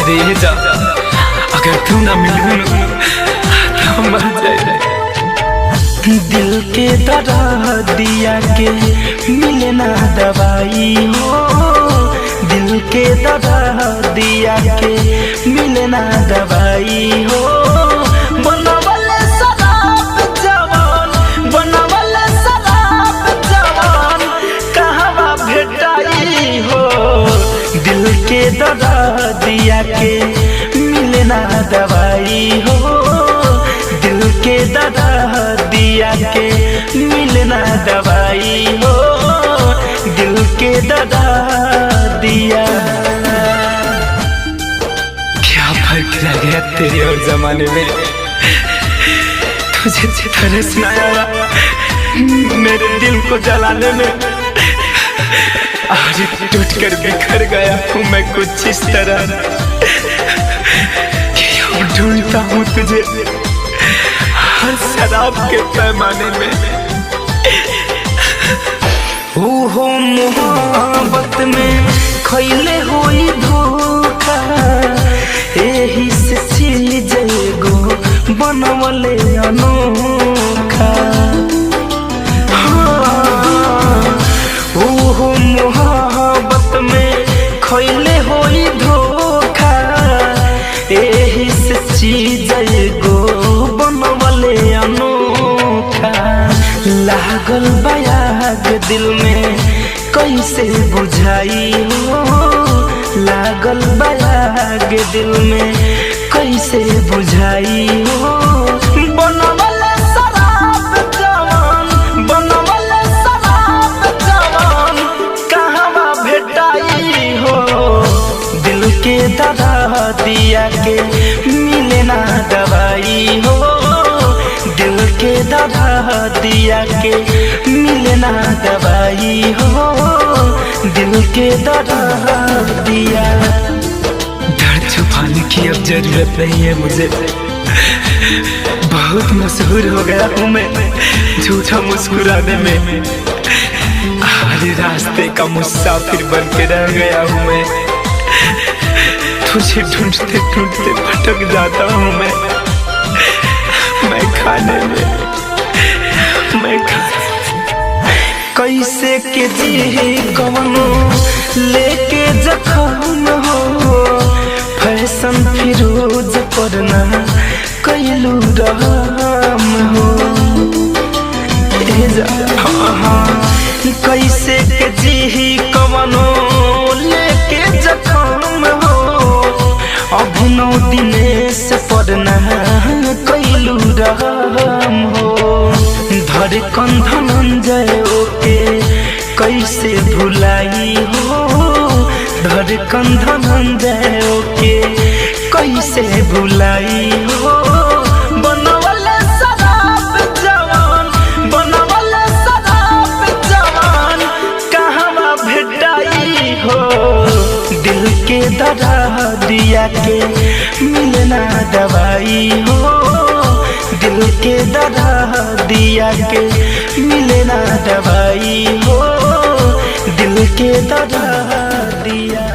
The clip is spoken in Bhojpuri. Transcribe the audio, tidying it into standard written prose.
अरे जा अगर तू ना मिलू तो मर जाए। दिल के दर्द दिया के मिले ना दवाई हो, दिल के दर्द दिया के मिले ना दवाई हो। बनवले शराब जवान, बनवले शराब जवान कहवा भेटाई हो। दिल के दर्द दिया के मिले ना दवाई हो, दिल के दर्द दिया के मिले ना दवाई हो, दिल के दर्द दिया। क्या फर्क रह गया तेरे और जमाने में, तुझे तरस ना आया मेरे दिल को जलाने में। आज टूट कर बिखर गया हूँ मैं कुछ इस तरह कि अब ढूंढता हूँ तुझे हर शराब के पैमाने में। हो मोहब्बत में खैले होई धोखा, एही से चीज एगो बनवले अनोखा। हो मोहब्बत में खैले होई धोखा, एही से चीज एगो बनवले अनोखा। लागल बयाग दिल में कैसे बुझाई हो, लागल बयाग दिल में कैसे बुझाई हो। बनवले शराब जवान, बनवले शराब जवान कहवा भेटाई हो। दिल के दर्द दिया के मिले ना दवाई हो, दिल के दर्द दिया के मिले ना दवाई हो, दिल के दर्द दिया। दर्द छुपाने की अब जरूरत नहीं है मुझे, बहुत मशहूर हो गया हूँ मैं झूठा मुस्कुराने में। हर रास्ते का मुसाफिर बन के रह गया हूँ मैं, तुझे ढूंढते ढूंढते भटक जाता हूँ मैं खाने में, मैं कैसे के जी कवनो लेके जखम हो। फैशन फिरोज पड़ना कैलू रहम हो। कैसे के जी कवनो लेके जखम हो। अभिनव दिनेश पड़ना कैलू रहम हो। धड़कन धनंजय ओके कैसे भुलाई हो, धड़कन धनंजय ओके कैसे भुलाई हो। बनवले शराब जवान, बनवले शराब जवान कहवा भेटाई हो। दिल के दर्द दिया के मिले ना दवाई हो, दिल के दर्द दिया के मिले ना दवाई हो, दिल के दर्द दिया।